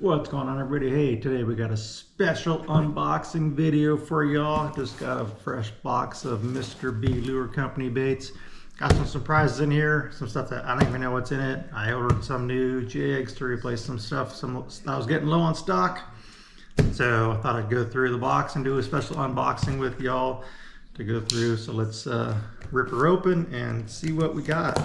What's going on, everybody? Hey, today we got a special unboxing video for y'all. Just got a fresh box of Mr. B Lure Company baits. Got some surprises in here, some stuff that I don't even know what's in it. I ordered some new jigs to replace some stuff I was getting low on stock. So I thought I'd go through the box and do a special unboxing with y'all to go through. So let's rip her open and see what we got.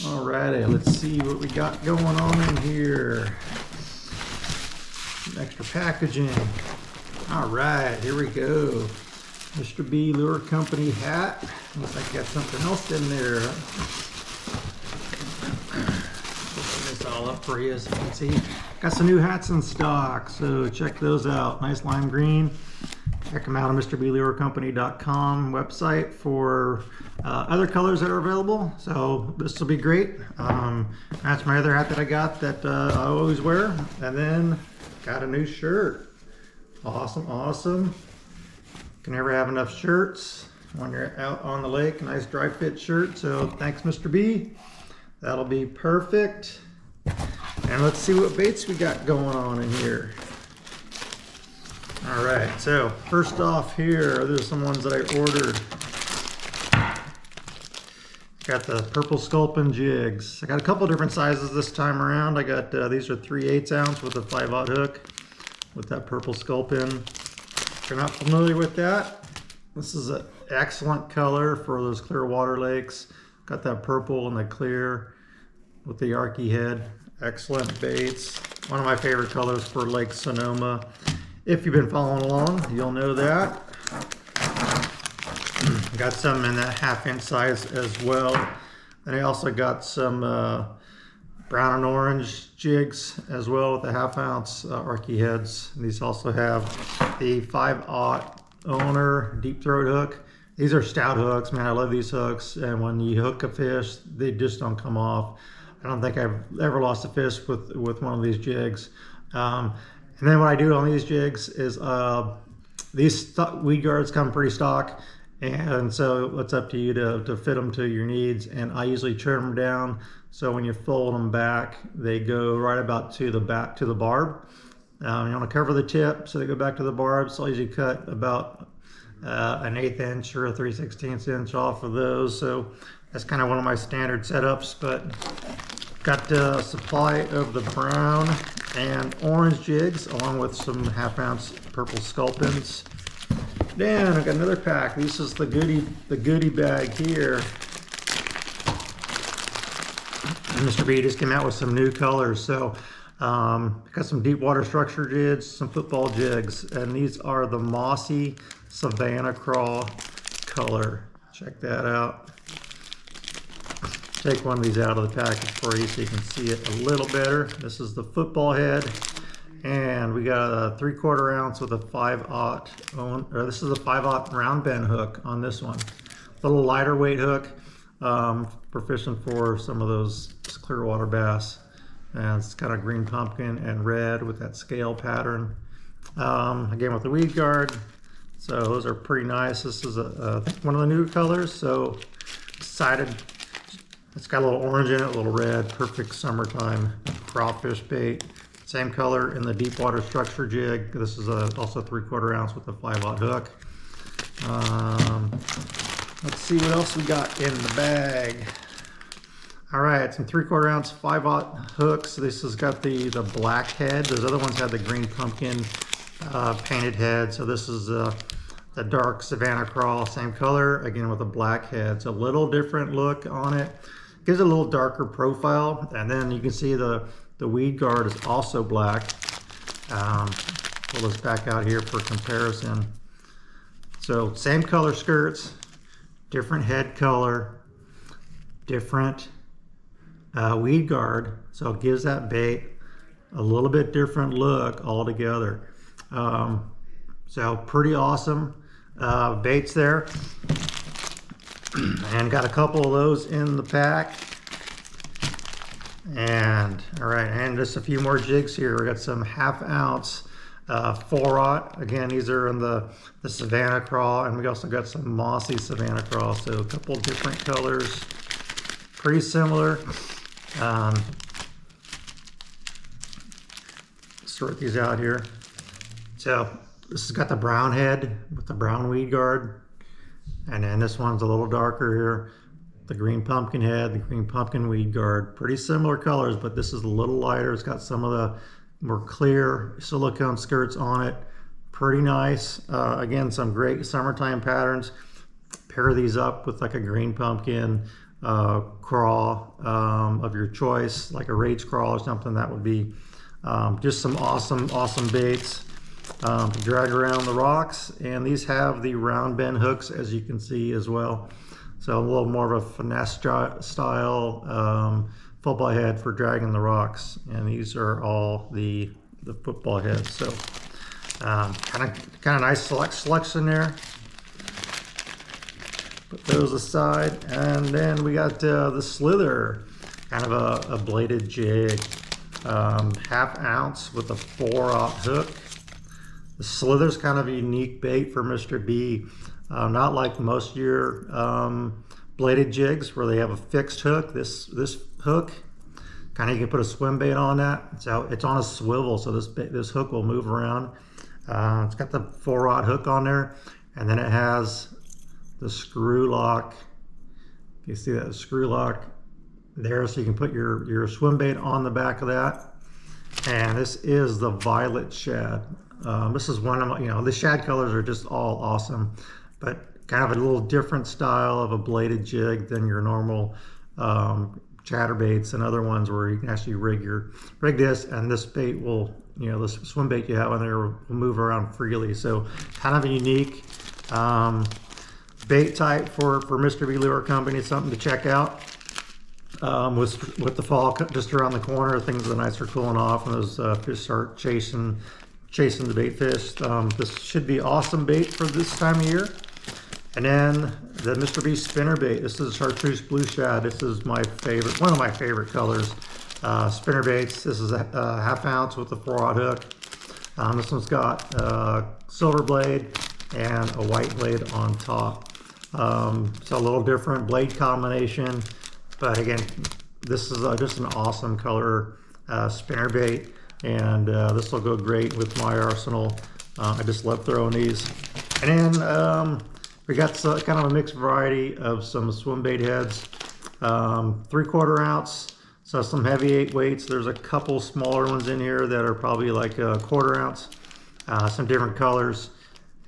Alrighty, let's see what we got going on in here. Some extra packaging. Alright, here we go. Mr. B Lure Company hat. Looks like I got something else in there. Open this all up for you so you can see. Got some new hats in stock, so check those out. Nice lime green. Check them out on MrBLureCompany.com website for other colors that are available. So this will be great. That's my other hat that I got that I always wear. And then got a new shirt. Awesome, awesome. Can never have enough shirts when you're out on the lake. Nice dry fit shirt. So thanks, Mr. B. That'll be perfect. And let's see what baits we got going on in here. All right, so first off here, there's some ones that I ordered. Got the purple sculpin jigs. I got a couple different sizes this time around. I got these are 3/8 ounce with a 5/0 hook with that purple sculpin. If you're not familiar with that, this is an excellent color for those clear water lakes. Got that purple and the clear with the Arky head. Excellent baits. One of my favorite colors for Lake Sonoma. If you've been following along, you'll know that. Got some in that 1/2 inch size as well. And I also got some brown and orange jigs as well with the 1/2 ounce Arky heads. And these also have the 5/0 owner deep throat hook. These are stout hooks, man. I love these hooks. And when you hook a fish, they just don't come off. I don't think I've ever lost a fish with one of these jigs. And then what I do on these jigs is these weed guards come pretty stock, and so it's up to you to fit them to your needs. And I usually trim them down so when you fold them back, they go right about to the back to the barb. You want to cover the tip so they go back to the barb. So I usually cut about an 1/8 inch or a 3/16 inch off of those. So that's kind of one of my standard setups. But got a supply of the brown and orange jigs along with some 1/2 ounce purple sculpins. Then I got another pack. This is the goodie bag here. And Mr. B just came out with some new colors. So got some deep water structure jigs, some football jigs, and these are the Mossy Savannah Craw color. Check that out. Take one of these out of the package for you so you can see it a little better. This is the football head, and we got a 3/4 ounce with a 5/0 this is a 5/0 round bend hook on this one. A little lighter weight hook, proficient for some of those clear water bass. And it's got a green pumpkin and red with that scale pattern. Again with the weed guard. So those are pretty nice. This is one of the new colors, so excited. It's got a little orange in it, a little red, perfect summertime crawfish bait. Same color in the deep water structure jig. This is also 3/4 ounce with a 5/0 hook. Let's see what else we got in the bag. All right, some 3/4 ounce 5/0 hooks. This has got the black head. Those other ones had the green pumpkin painted head. So this is the dark Savannah Craw, same color, again with a black head. It's a little different look on it. Gives it a little darker profile, and then you can see the weed guard is also black. Pull this back out here for comparison. So same color skirts, different head color, different weed guard. So it gives that bait a little bit different look altogether. So pretty awesome baits there. And got a couple of those in the pack. And all right, and just a few more jigs here. We got some 1/2 ounce 4-aught. Again, these are in the Savannah crawl, and we also got some mossy Savannah crawl. So a couple different colors, pretty similar. Sort these out here. So this has got the brown head with the brown weed guard, and then this one's a little darker here. The green pumpkin head, the green pumpkin weed guard. Pretty similar colors, but this is a little lighter. It's got some of the more clear silicone skirts on it. Pretty nice. Again, some great summertime patterns. Pair these up with like a green pumpkin crawl of your choice, like a rage crawl or something. That would be just some awesome baits to drag around the rocks. And these have the round bend hooks, as you can see as well. So a little more of a finesse style football head for dragging the rocks. And these are all the football heads. So kind of nice selection there. Put those aside, and then we got the Slither, kind of a bladed jig, 1/2 ounce with a 4-aught hook. The Slither's kind of a unique bait for Mr. B. Not like most of your bladed jigs where they have a fixed hook. This hook, kind of you can put a swim bait on that. So it's on a swivel, so this hook will move around. It's got the 4-aught hook on there, and then it has the screw lock. You see that screw lock there, so you can put your swim bait on the back of that. And this is the Violet Shad. This is one of my, the shad colors are just all awesome, but kind of a little different style of a bladed jig than your normal chatterbaits and other ones where you can actually rig this, and this bait will, this swim bait you have on there will move around freely. So kind of a unique bait type for Mr. B Lure Company. It's something to check out. With the fall just around the corner, things are nice for cooling off, and those fish start chasing the bait fish. This should be awesome bait for this time of year. And then the Mr. B spinner bait. This is Chartreuse Blue Shad. This is my favorite, one of my favorite colors. Spinner baits. This is a 1/2 ounce with a 4-aught hook. This one's got silver blade and a white blade on top. So a little different blade combination, but again, this is just an awesome color spinner bait, and this will go great with my arsenal. I just love throwing these. And then we got kind of a mixed variety of some swim bait heads. 3/4 ounce, so some heavy 8 weights. There's a couple smaller ones in here that are probably like a 1/4 ounce. Some different colors.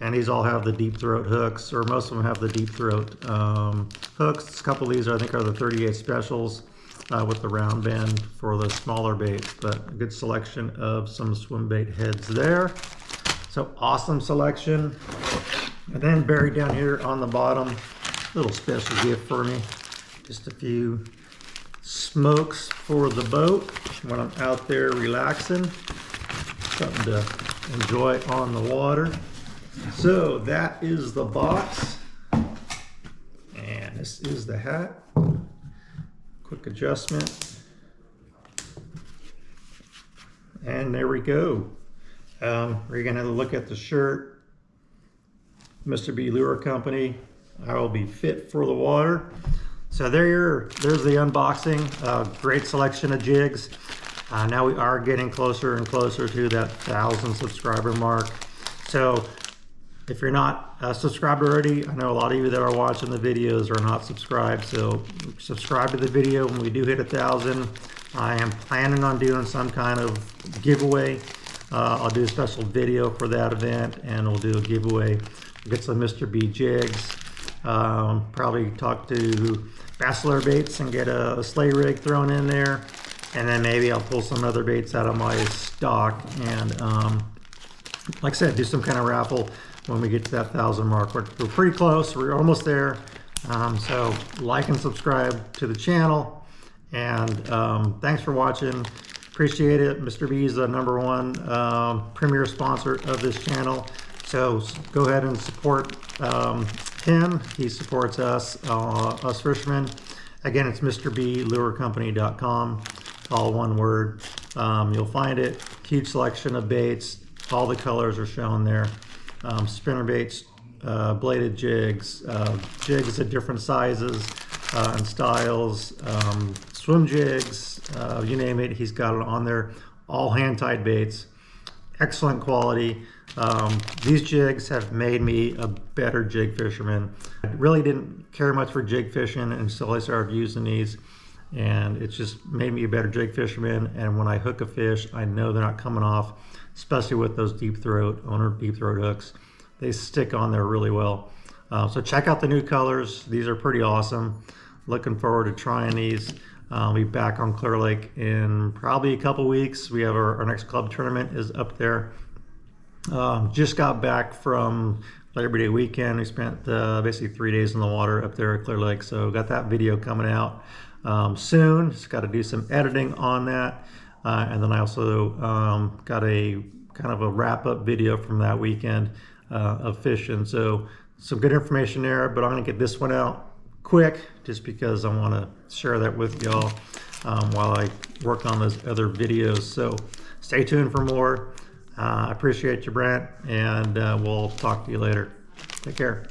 And these all have the deep throat hooks, or most of them have the deep throat hooks. A couple of these I think are the 38 specials with the round bend for the smaller baits, but a good selection of some swim bait heads there. So awesome selection. And then buried down here on the bottom, little special gift for me. Just a few smokes for the boat when I'm out there relaxing. Something to enjoy on the water. So that is the box, and this is the hat. Quick adjustment, and there we go. We're gonna look at the shirt. Mr. B Lure Company. I will be fit for the water. So there's the unboxing. Great selection of jigs. Now we are getting closer and closer to that 1,000 subscriber mark. So if you're not subscribed already, I know a lot of you that are watching the videos are not subscribed, so subscribe to the video. When we do hit 1,000, I am planning on doing some kind of giveaway. I'll do a special video for that event, and we'll do a giveaway. We'll get some Mr. B jigs, probably talk to Bachelor Baits and get a sleigh rig thrown in there, and then maybe I'll pull some other baits out of my stock, and like I said, do some kind of raffle when we get to that 1,000 mark. We're pretty close. We're almost there. So like and subscribe to the channel. And thanks for watching. Appreciate it. Mr. B is the #1 premier sponsor of this channel. So go ahead and support him. He supports us fishermen. Again, it's MrBLureCompany.com. All one word. You'll find it. Huge selection of baits. All the colors are shown there. Spinner baits, bladed jigs, jigs at different sizes and styles, swim jigs, you name it, he's got it on there. All hand-tied baits, excellent quality. These jigs have made me a better jig fisherman. I really didn't care much for jig fishing until I started using these, and it's just made me a better jig fisherman. And when I hook a fish, I know they're not coming off, especially with those deep throat hooks. They stick on there really well. So check out the new colors. These are pretty awesome. Looking forward to trying these. I'll be back on Clear Lake in probably a couple weeks. We have our next club tournament is up there. Just got back from Labor Day weekend. We spent basically 3 days in the water up there at Clear Lake. So got that video coming out soon. Just got to do some editing on that. And then I also got a kind of a wrap-up video from that weekend of fishing. So some good information there, but I'm gonna get this one out quick just because I want to share that with y'all while I work on those other videos. So stay tuned for more. I appreciate you, Brent, and we'll talk to you later. Take care.